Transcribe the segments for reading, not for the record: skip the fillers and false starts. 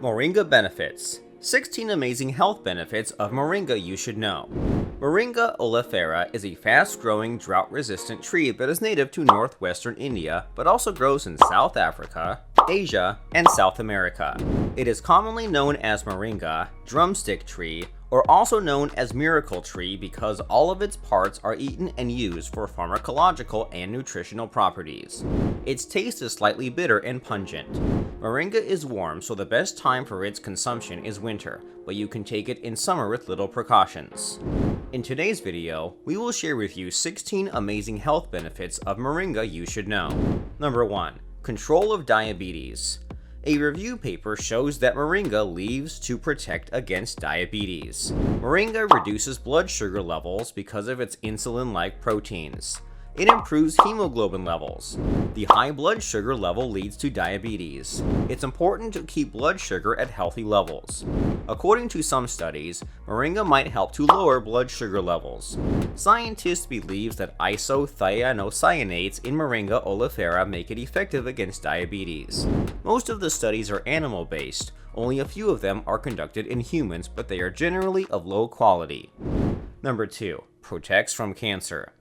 Moringa benefits. 16 amazing health benefits of Moringa you should know. Moringa oleifera is a fast-growing, drought-resistant tree that is native to northwestern India, but also grows in South Africa, Asia, and South America. It is commonly known as Moringa, drumstick tree, or also known as miracle tree because all of its parts are eaten and used for pharmacological and nutritional properties. Its taste is slightly bitter and pungent. Moringa is warm, so the best time for its consumption is winter, but you can take it in summer with little precautions. In today's video, we will share with you 16 amazing health benefits of Moringa you should know. Number 1. Control of diabetes. A review paper shows that Moringa leaves to protect against diabetes. Moringa reduces blood sugar levels because of its insulin-like proteins. It improves hemoglobin levels. The high blood sugar level leads to diabetes. It's important to keep blood sugar at healthy levels. According to some studies, Moringa might help to lower blood sugar levels. Scientists believe that isothiocyanates in Moringa oleifera make it effective against diabetes. Most of the studies are animal-based. Only a few of them are conducted in humans, but they are generally of low quality. Number 2. Protects from cancer.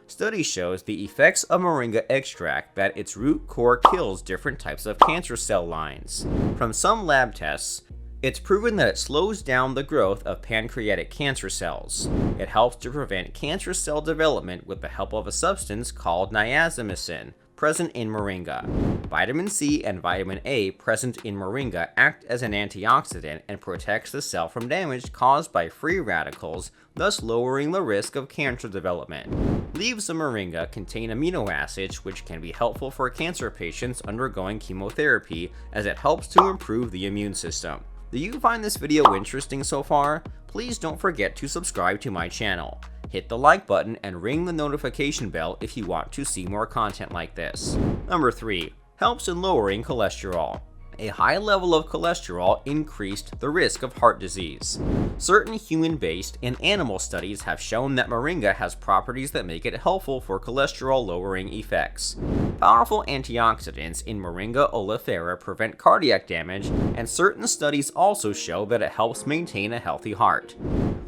Study shows the effects of Moringa extract that its root core kills different types of cancer cell lines. From some lab tests, it's proven that it slows down the growth of pancreatic cancer cells. It helps to prevent cancer cell development with the help of a substance called niacinamide, present in Moringa. Vitamin C and vitamin A present in Moringa act as an antioxidant and protects the cell from damage caused by free radicals, thus lowering the risk of cancer development. Leaves of Moringa contain amino acids which can be helpful for cancer patients undergoing chemotherapy as it helps to improve the immune system. Do you find this video interesting so far? Please don't forget to subscribe to my channel. Hit the like button and ring the notification bell if you want to see more content like this. Number 3. Helps in lowering cholesterol. A high level of cholesterol increased the risk of heart disease. Certain human-based and animal studies have shown that Moringa has properties that make it helpful for cholesterol-lowering effects. Powerful antioxidants in Moringa oleifera prevent cardiac damage, and certain studies also show that it helps maintain a healthy heart.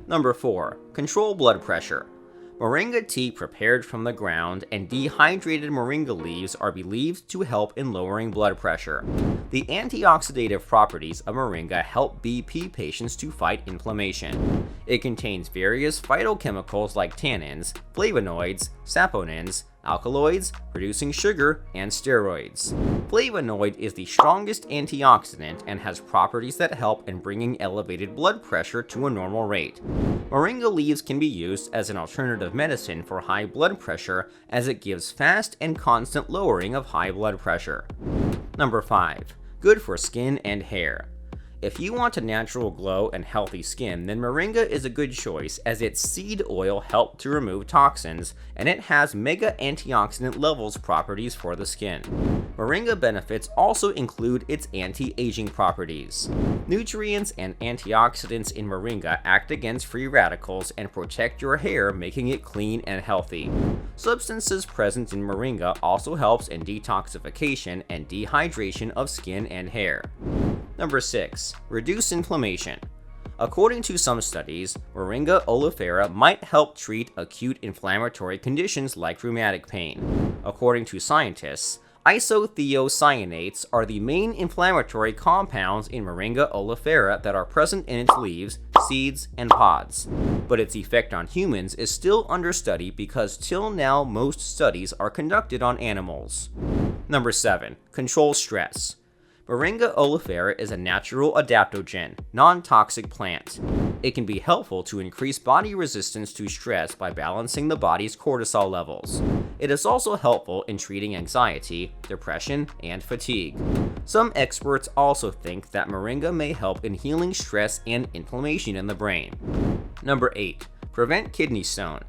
Number 4. Control blood pressure. Moringa tea prepared from the ground and dehydrated moringa leaves are believed to help in lowering blood pressure. The antioxidative properties of moringa help BP patients to fight inflammation. It contains various phytochemicals like tannins, flavonoids, saponins, alkaloids, reducing sugar, and steroids. Flavonoid is the strongest antioxidant and has properties that help in bringing elevated blood pressure to a normal rate. Moringa leaves can be used as an alternative medicine for high blood pressure as it gives fast and constant lowering of high blood pressure. Number 5. Good for skin and hair. If you want a natural glow and healthy skin, then Moringa is a good choice as its seed oil helps to remove toxins, and it has mega antioxidant levels properties for the skin. Moringa benefits also include its anti-aging properties. Nutrients and antioxidants in Moringa act against free radicals and protect your hair, making it clean and healthy. Substances present in Moringa also helps in detoxification and dehydration of skin and hair. Number 6. Reduce inflammation. According to some studies, Moringa oleifera might help treat acute inflammatory conditions like rheumatic pain. According to scientists, isothiocyanates are the main inflammatory compounds in Moringa oleifera that are present in its leaves, seeds, and pods. But its effect on humans is still under study because till now most studies are conducted on animals. Number 7. Control stress. Moringa oleifera is a natural adaptogen, non-toxic plant. It can be helpful to increase body resistance to stress by balancing the body's cortisol levels. It is also helpful in treating anxiety, depression, and fatigue. Some experts also think that Moringa may help in healing stress and inflammation in the brain. Number 8. Prevent kidney stone.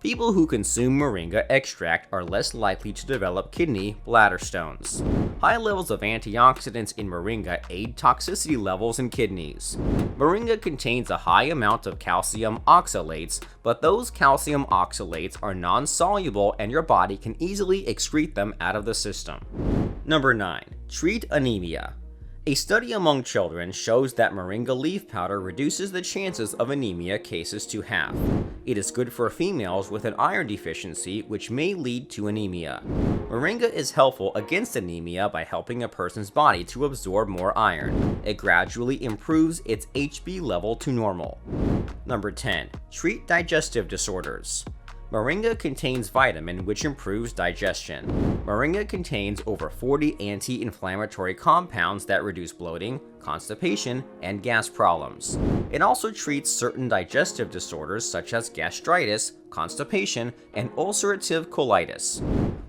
People who consume Moringa extract are less likely to develop kidney bladder stones. High levels of antioxidants in Moringa aid toxicity levels in kidneys. Moringa contains a high amount of calcium oxalates, but those calcium oxalates are non-soluble and your body can easily excrete them out of the system. Number 9. Treat anemia. A study among children shows that moringa leaf powder reduces the chances of anemia cases to half. It is good for females with an iron deficiency, which may lead to anemia. Moringa is helpful against anemia by helping a person's body to absorb more iron. It gradually improves its HB level to normal. Number 10. Treat digestive disorders. Moringa contains vitamin which improves digestion. Moringa contains over 40 anti-inflammatory compounds that reduce bloating, constipation, and gas problems. It also treats certain digestive disorders such as gastritis, constipation, and ulcerative colitis.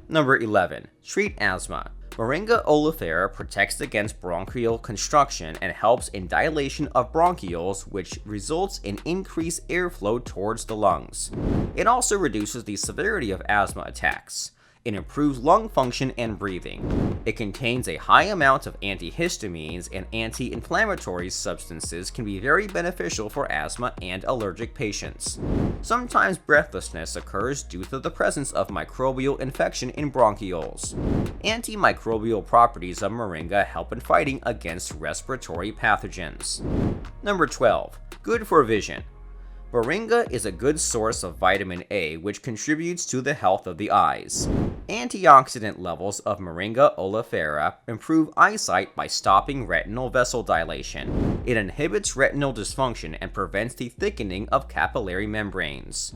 Number 11. Treat asthma. Moringa oleifera protects against bronchial constriction and helps in dilation of bronchioles, which results in increased airflow towards the lungs. It also reduces the severity of asthma attacks. It improves lung function and breathing. It contains a high amount of antihistamines, and anti-inflammatory substances can be very beneficial for asthma and allergic patients. Sometimes breathlessness occurs due to the presence of microbial infection in bronchioles. Antimicrobial properties of moringa help in fighting against respiratory pathogens. Number 12. Good for vision. Moringa is a good source of vitamin A, which contributes to the health of the eyes. Antioxidant levels of Moringa oleifera improve eyesight by stopping retinal vessel dilation. It inhibits retinal dysfunction and prevents the thickening of capillary membranes.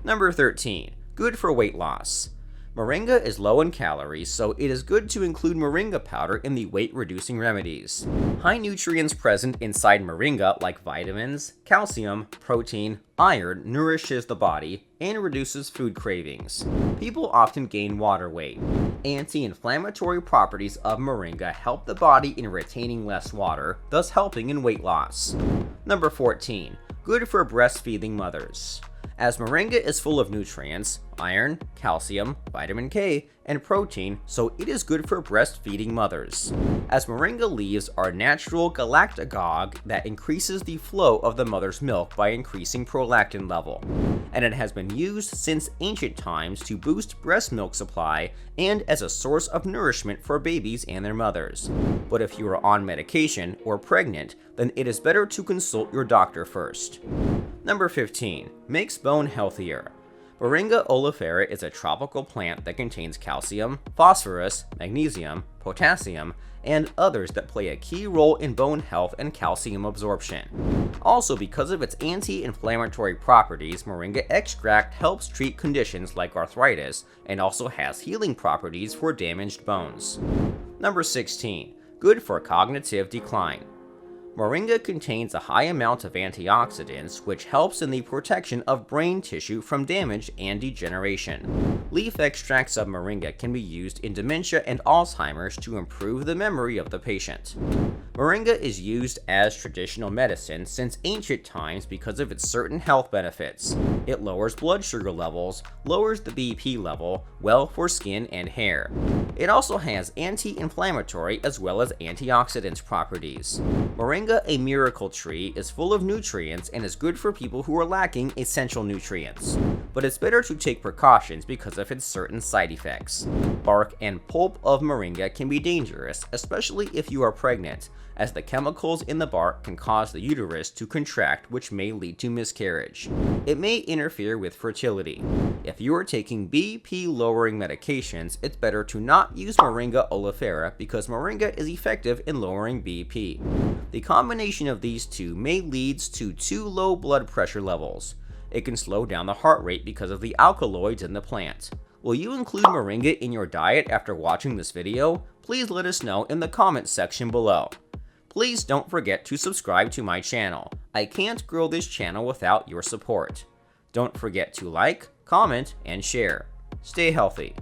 Number 13. Good for weight loss. Moringa is low in calories, so it is good to include moringa powder in the weight-reducing remedies. High nutrients present inside moringa, like vitamins, calcium, protein, iron, nourishes the body and reduces food cravings. People often gain water weight. Anti-inflammatory properties of moringa help the body in retaining less water, thus helping in weight loss. Number 14. Good for breastfeeding mothers. As moringa is full of nutrients, iron, calcium, vitamin K, and protein, so it is good for breastfeeding mothers. As moringa leaves are a natural galactagogue that increases the flow of the mother's milk by increasing prolactin level, and it has been used since ancient times to boost breast milk supply and as a source of nourishment for babies and their mothers. But if you are on medication or pregnant, then it is better to consult your doctor first. Number 15. Makes bone healthier. Moringa oleifera is a tropical plant that contains calcium, phosphorus, magnesium, potassium, and others that play a key role in bone health and calcium absorption. Also, because of its anti-inflammatory properties, moringa extract helps treat conditions like arthritis and also has healing properties for damaged bones. Number 16. Good for cognitive decline. Moringa contains a high amount of antioxidants, which helps in the protection of brain tissue from damage and degeneration. Leaf extracts of moringa can be used in dementia and Alzheimer's to improve the memory of the patient. Moringa is used as traditional medicine since ancient times because of its certain health benefits. It lowers blood sugar levels, lowers the BP level, well for skin and hair. It also has anti-inflammatory as well as antioxidant properties. Moringa, a miracle tree, is full of nutrients and is good for people who are lacking essential nutrients. But it's better to take precautions because of its certain side effects. Bark and pulp of moringa can be dangerous, especially if you are pregnant, as the chemicals in the bark can cause the uterus to contract, which may lead to miscarriage. It may interfere with fertility. If you are taking BP lowering medications, it's better to not use Moringa oleifera because moringa is effective in lowering BP. The combination of these two may lead to too low blood pressure levels. It can slow down the heart rate because of the alkaloids in the plant. Will you include moringa in your diet after watching this video? Please let us know in the comments section below. Please don't forget to subscribe to my channel. I can't grow this channel without your support. Don't forget to like, comment, and share. Stay healthy.